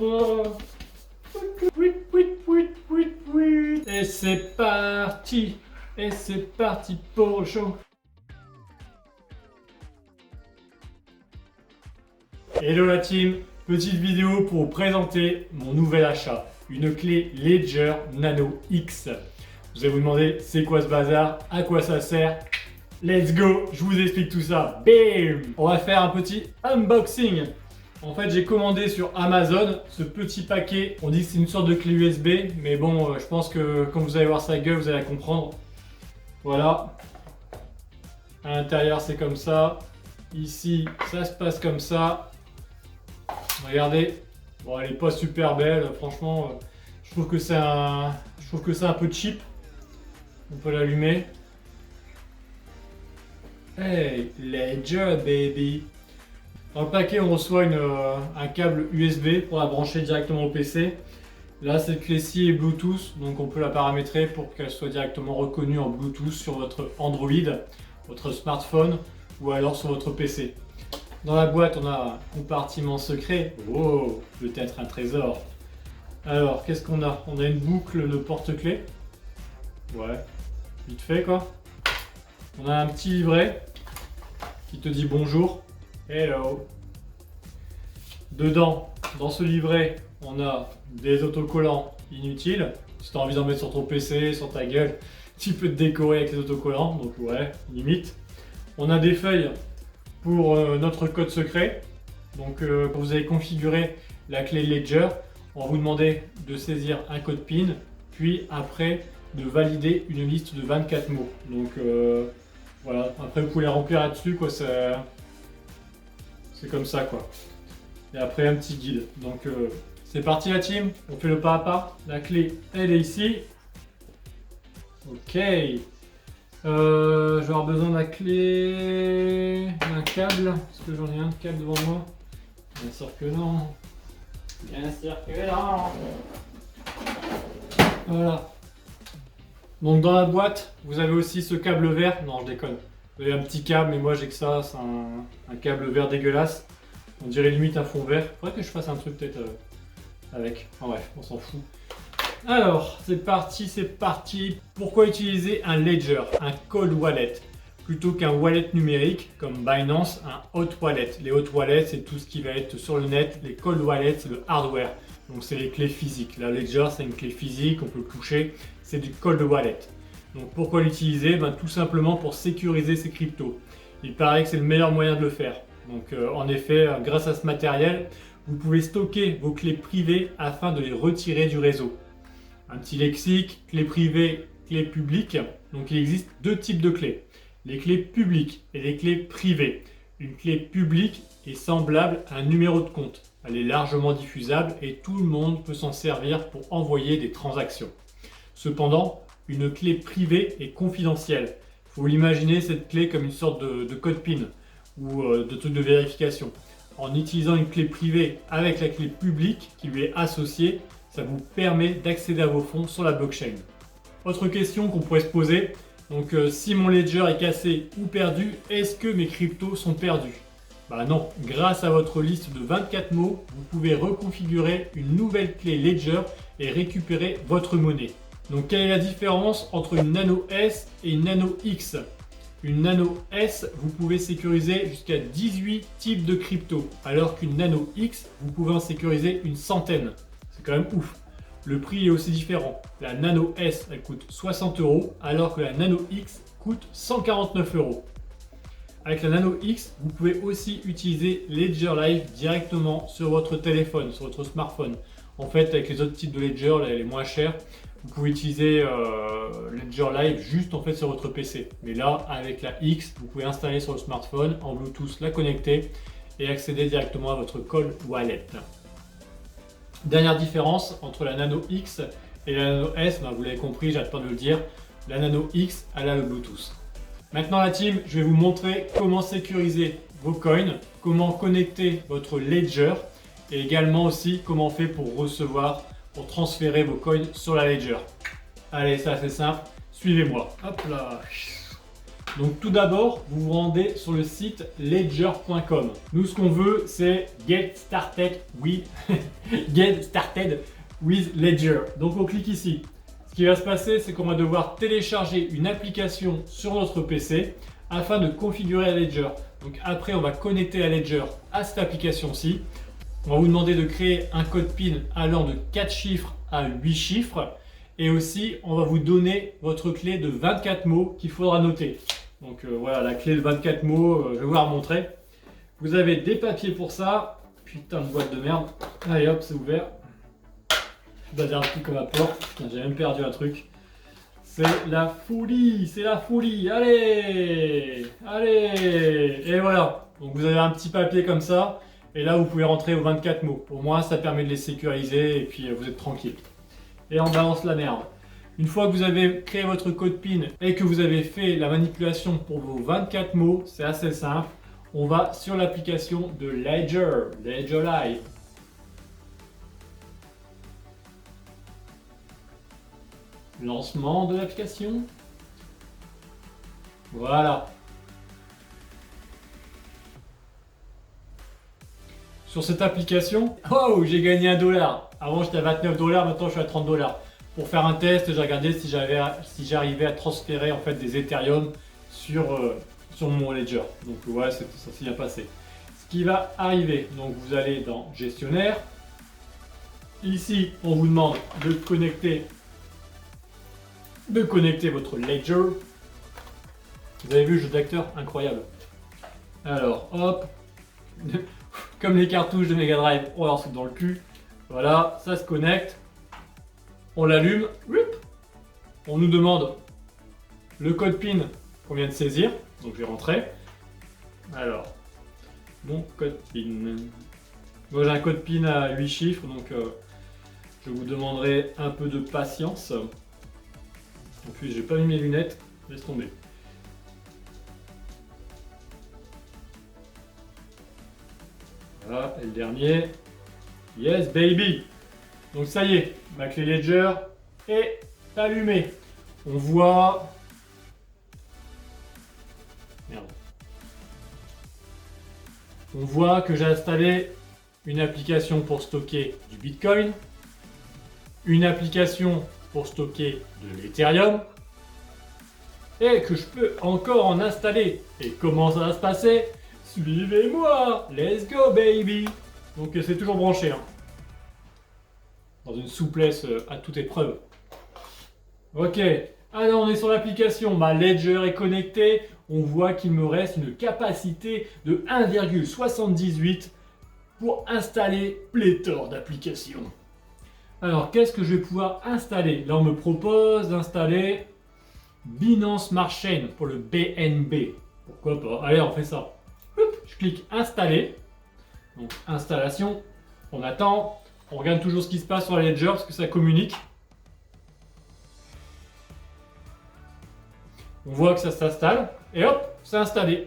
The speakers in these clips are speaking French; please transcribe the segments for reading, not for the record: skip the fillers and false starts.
Et c'est parti. Et c'est parti pour le show. Hello la team, petite vidéo pour vous présenter mon nouvel achat, une clé Ledger Nano X. Vous allez vous demander c'est quoi ce bazar, à quoi ça sert? Let's go, je vous explique tout ça. Bam! On va faire un petit unboxing. En fait, j'ai commandé sur Amazon ce petit paquet. On dit que c'est une sorte de clé USB, mais bon, je pense que quand vous allez voir sa gueule, vous allez la comprendre. Voilà. À l'intérieur, c'est comme ça. Ici, ça se passe comme ça. Regardez. Bon, elle est pas super belle, franchement. Je trouve que c'est un peu cheap. On peut l'allumer. Hey, Ledger baby. Dans le paquet, on reçoit un câble USB pour la brancher directement au PC. Là, cette clé-ci est Bluetooth, donc on peut la paramétrer pour qu'elle soit directement reconnue en Bluetooth sur votre Android, votre smartphone ou alors sur votre PC. Dans la boîte, on a un compartiment secret. Oh, peut-être un trésor. Alors, qu'est-ce qu'on a? On a une boucle de porte-clés. Ouais, vite fait quoi. On a un petit livret qui te dit bonjour. Hello. Dedans, dans ce livret, on a des autocollants inutiles. Si tu as envie d'en mettre sur ton PC, sur ta gueule, tu peux te décorer avec les autocollants. Donc ouais, limite. On a des feuilles pour notre code secret. Donc quand vous allez configurer la clé Ledger, on va vous demander de saisir un code PIN, puis après de valider une liste de 24 mots. Donc voilà, après vous pouvez les remplir là-dessus, quoi. C'est comme ça quoi. Et après un petit guide. Donc c'est parti la team, on fait le pas à pas. La clé elle est ici. Ok. Je vais avoir besoin de la clé, d'un câble. Est-ce que j'en ai un de câble devant moi? Bien sûr que non. Bien sûr que non. Voilà. Donc dans la boîte, vous avez aussi ce câble vert. Non, je déconne. Vous avez un petit câble, mais moi j'ai que ça. C'est un câble vert dégueulasse. On dirait limite un fond vert. Faudrait que je fasse un truc peut-être avec. Enfin bref, on s'en fout. Alors, c'est parti, c'est parti. Pourquoi utiliser un Ledger, un cold wallet, plutôt qu'un wallet numérique comme Binance, un hot wallet? Les hot wallets, c'est tout ce qui va être sur le net. Les cold wallets, c'est le hardware. Donc c'est les clés physiques. La Ledger, c'est une clé physique, on peut le toucher. C'est du cold wallet. Donc pourquoi l'utiliser? Tout simplement pour sécuriser ses cryptos. Il paraît que c'est le meilleur moyen de le faire. Donc en effet, grâce à ce matériel, vous pouvez stocker vos clés privées afin de les retirer du réseau. Un petit lexique, clés privées, clés publiques. Donc il existe deux types de clés. Les clés publiques et les clés privées. Une clé publique est semblable à un numéro de compte. Elle est largement diffusable et tout le monde peut s'en servir pour envoyer des transactions. Cependant, une clé privée est confidentielle. Il faut l'imaginer cette clé comme une sorte de code PIN ou de truc de vérification. En utilisant une clé privée avec la clé publique qui lui est associée, ça vous permet d'accéder à vos fonds sur la blockchain. Autre question qu'on pourrait se poser, donc si mon ledger est cassé ou perdu, est-ce que mes cryptos sont perdus? Bah non, grâce à votre liste de 24 mots, vous pouvez reconfigurer une nouvelle clé Ledger et récupérer votre monnaie. Donc quelle est la différence entre une Nano S et une Nano X? Une Nano S, vous pouvez sécuriser jusqu'à 18 types de crypto, alors qu'une Nano X, vous pouvez en sécuriser une centaine. C'est quand même ouf. Le prix est aussi différent. La Nano S, elle coûte 60 €, alors que la Nano X coûte 149 €. Avec la Nano X, vous pouvez aussi utiliser Ledger Live directement sur votre téléphone, sur votre smartphone. En fait, avec les autres types de Ledger, les moins chers, vous pouvez utiliser Ledger Live juste en fait sur votre PC. Mais là, avec la X, vous pouvez installer sur le smartphone, en Bluetooth, la connecter et accéder directement à votre cold wallet. Dernière différence entre la Nano X et la Nano S, vous l'avez compris, j'arrête pas de le dire, la Nano X, elle a le Bluetooth. Maintenant la team, je vais vous montrer comment sécuriser vos coins, comment connecter votre Ledger et également aussi comment on fait pour recevoir, pour transférer vos coins sur la Ledger. Allez, c'est assez simple, suivez-moi. Hop là. Donc tout d'abord, vous vous rendez sur le site ledger.com. Nous, ce qu'on veut, c'est get started with get started with Ledger. Donc on clique ici. Ce qui va se passer, c'est qu'on va devoir télécharger une application sur notre PC afin de configurer Ledger. Donc après, on va connecter à Ledger à cette application-ci. On va vous demander de créer un code PIN allant de 4 chiffres à 8 chiffres. Et aussi, on va vous donner votre clé de 24 mots qu'il faudra noter. Donc voilà, la clé de 24 mots, je vais vous la remontrer. Vous avez des papiers pour ça. Putain de boîte de merde. Allez hop, c'est ouvert. Je dois dire un truc comme la porte. Putain, j'ai même perdu un truc. C'est la folie, c'est la folie. Allez, allez. Et voilà. Donc vous avez un petit papier comme ça. Et là, vous pouvez rentrer aux 24 mots. Pour moi, ça permet de les sécuriser et puis vous êtes tranquille. Et on balance la merde. Une fois que vous avez créé votre code PIN et que vous avez fait la manipulation pour vos 24 mots, c'est assez simple. On va sur l'application de Ledger, Ledger Live. Lancement de l'application. Voilà. Sur cette application, oh, j'ai gagné $1. Avant j'étais à $29, maintenant je suis à $30. Pour faire un test, j'ai regardé si j'arrivais à transférer en fait des Ethereum sur mon Ledger. Donc ouais, ça s'est bien passé. Ce qui va arriver, donc vous allez dans gestionnaire. Ici, on vous demande de connecter votre Ledger. Vous avez vu le jeu d'acteur, incroyable. Alors, hop, comme les cartouches de Mega Drive, on lance dans le cul. Voilà, ça se connecte. On l'allume. On nous demande le code PIN qu'on vient de saisir. Donc je vais rentrer. Alors, mon code PIN. Moi j'ai un code PIN à 8 chiffres, donc je vous demanderai un peu de patience. En plus, j'ai pas mis mes lunettes, laisse tomber. Voilà, et le dernier. Yes baby! Donc ça y est, ma clé Ledger est allumée. On voit... Merde. On voit que j'ai installé une application pour stocker du Bitcoin, une application pour stocker de l'Ethereum, et que je peux encore en installer. Et comment ça va se passer? Suivez-moi! Let's go baby! Donc c'est toujours branché, hein. Dans une souplesse à toute épreuve. Ok, alors on est sur l'application, ma Ledger est connectée, on voit qu'il me reste une capacité de 1,78 pour installer pléthore d'applications. Alors qu'est-ce que je vais pouvoir installer? Là on me propose d'installer Binance Smart Chain pour le BNB. Pourquoi pas? Allez, on fait ça. Je clique installer. Donc installation, on attend. On regarde toujours ce qui se passe sur la Ledger parce que ça communique. On voit que ça s'installe et hop, c'est installé.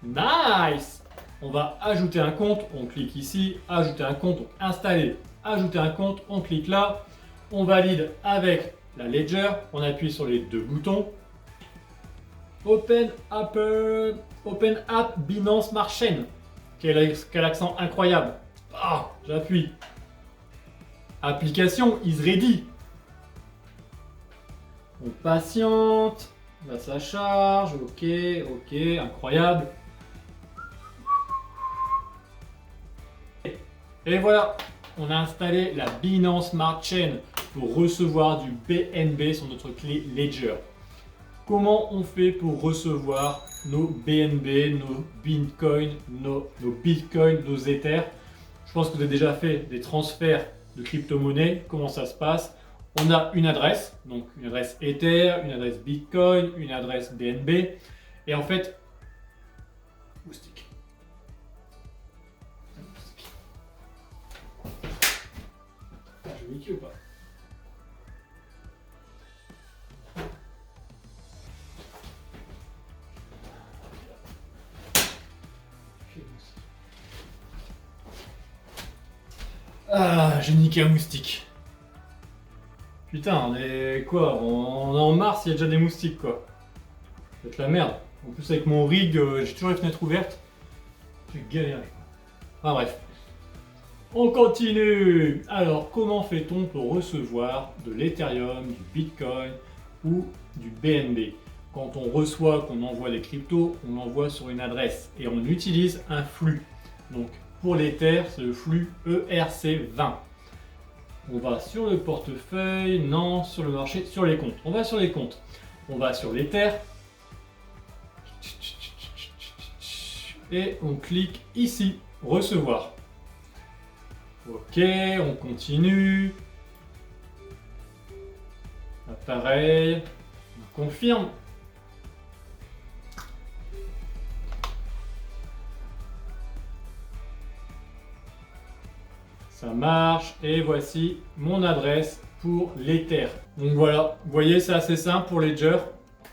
Nice! On va ajouter un compte, on clique ici, ajouter un compte, donc installer, ajouter un compte, on clique là, on valide avec la Ledger, on appuie sur les deux boutons. Open App Binance Smart Chain. Quel accent incroyable. Ah, j'appuie. Application is ready. On patiente. Là ça charge. Ok, incroyable. Et voilà, on a installé la Binance Smart Chain pour recevoir du BNB sur notre clé Ledger. Comment on fait pour recevoir nos BNB, nos Bitcoin, nos Bitcoin, nos Ethers? Je pense que vous avez déjà fait des transferts de crypto-monnaie. Comment ça se passe? On a une adresse, donc une adresse Ether, une adresse Bitcoin, une adresse BNB. Et en fait, moustique. Je vais ou pas? Ah, j'ai niqué un moustique. Putain, on est quoi? On est en mars, il y a déjà des moustiques quoi. C'est de la merde. En plus avec mon rig, j'ai toujours les fenêtres ouvertes. J'ai galéré. Enfin bref. On continue. Alors comment fait-on pour recevoir de l'Ethereum, du Bitcoin ou du BNB? Quand on reçoit, qu'on envoie des cryptos, on l'envoie sur une adresse et on utilise un flux. Donc pour l'Ether, c'est le flux ERC20. On va sur le portefeuille, non, sur le marché, sur les comptes. On va sur les comptes. On va sur l'Ether. Et on clique ici, recevoir. Ok, on continue. Pareil, on confirme. Ça marche et voici mon adresse pour l'Ether. Donc voilà, vous voyez c'est assez simple pour Ledger.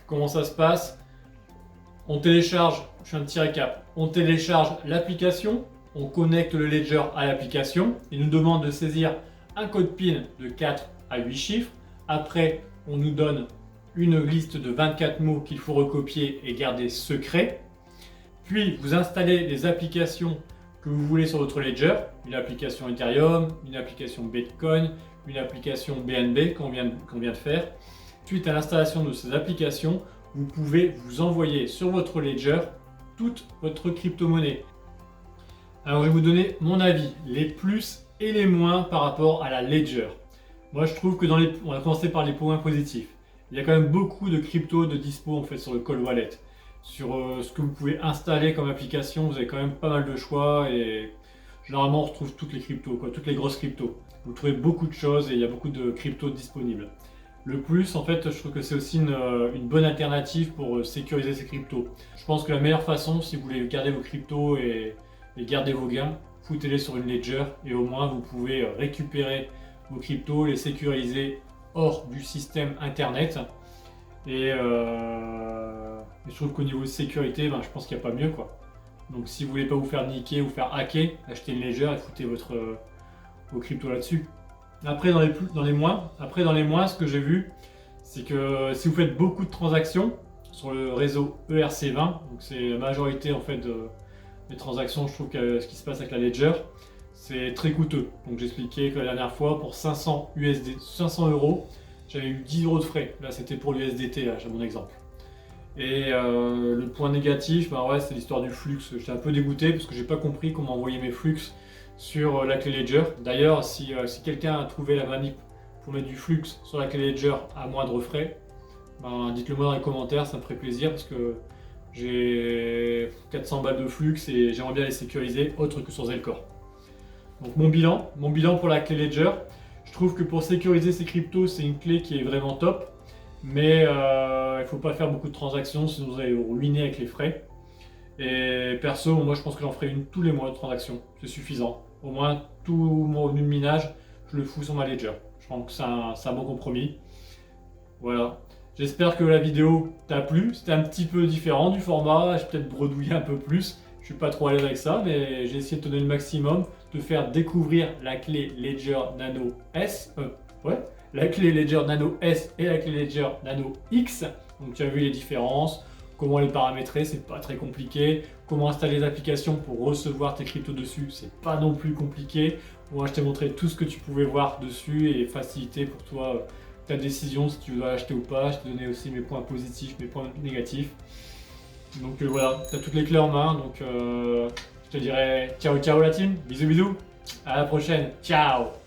Comment ça se passe? On télécharge, je fais un petit récap, on télécharge l'application, on connecte le Ledger à l'application, il nous demande de saisir un code PIN de 4 à 8 chiffres. Après, on nous donne une liste de 24 mots qu'il faut recopier et garder secret. Puis, vous installez les applications que vous voulez sur votre Ledger, une application Ethereum, une application Bitcoin, une application BNB qu'on vient de faire. Suite à l'installation de ces applications, vous pouvez vous envoyer sur votre Ledger toute votre crypto-monnaie. Alors je vais vous donner mon avis, les plus et les moins par rapport à la Ledger. Moi je trouve que on va commencer par les points positifs. Il y a quand même beaucoup de crypto de dispo en fait sur le Cold Wallet. Sur ce que vous pouvez installer comme application, vous avez quand même pas mal de choix et généralement on retrouve toutes les cryptos, toutes les grosses cryptos. Vous trouvez beaucoup de choses et il y a beaucoup de cryptos disponibles. Le plus, en fait, je trouve que c'est aussi une bonne alternative pour sécuriser ces cryptos. Je pense que la meilleure façon, si vous voulez garder vos cryptos et garder vos gains, foutez-les sur une Ledger et au moins vous pouvez récupérer vos cryptos, les sécuriser hors du système internet. Et je trouve qu'au niveau de sécurité, je pense qu'il n'y a pas mieux, quoi. Donc si vous voulez pas vous faire niquer ou faire hacker, achetez une Ledger et foutez vos cryptos là-dessus. Après dans les moins, ce que j'ai vu, c'est que si vous faites beaucoup de transactions sur le réseau ERC20, donc c'est la majorité en fait des transactions, je trouve que ce qui se passe avec la Ledger, c'est très coûteux. Donc j'expliquais que la dernière fois pour 500 euros, j'avais eu 10 euros de frais. Là c'était pour l'USDT, là j'ai mon exemple. Et le point négatif, ouais, c'est l'histoire du flux. J'étais un peu dégoûté parce que j'ai pas compris comment envoyer mes flux sur la clé Ledger. D'ailleurs, si quelqu'un a trouvé la manip pour mettre du flux sur la clé Ledger à moindre frais, dites-le moi dans les commentaires, ça me ferait plaisir parce que j'ai 400 balles de flux et j'aimerais bien les sécuriser autre que sur Zelcore. Donc mon bilan pour la clé Ledger, je trouve que pour sécuriser ces cryptos, c'est une clé qui est vraiment top, mais il ne faut pas faire beaucoup de transactions sinon vous allez vous ruiner avec les frais. Et perso, moi je pense que j'en ferai une tous les mois de transactions, c'est suffisant. Au moins tout mon revenu de minage, je le fous sur ma Ledger. Je pense que c'est un bon compromis. Voilà. J'espère que la vidéo t'a plu. C'était un petit peu différent du format, j'ai peut-être bredouillé un peu plus. Je suis pas trop à l'aise avec ça, mais j'ai essayé de te donner le maximum, de faire découvrir la clé Ledger Nano S. La clé Ledger Nano S et la clé Ledger Nano X. Donc tu as vu les différences. Comment les paramétrer, c'est pas très compliqué. Comment installer les applications pour recevoir tes cryptos dessus, c'est pas non plus compliqué. Moi, je t'ai montré tout ce que tu pouvais voir dessus et faciliter pour toi ta décision si tu dois acheter ou pas. Je t'ai donné aussi mes points positifs, mes points négatifs. Donc voilà, tu as toutes les clés en main. Donc je te dirais ciao ciao la team, bisous bisous, à la prochaine, ciao.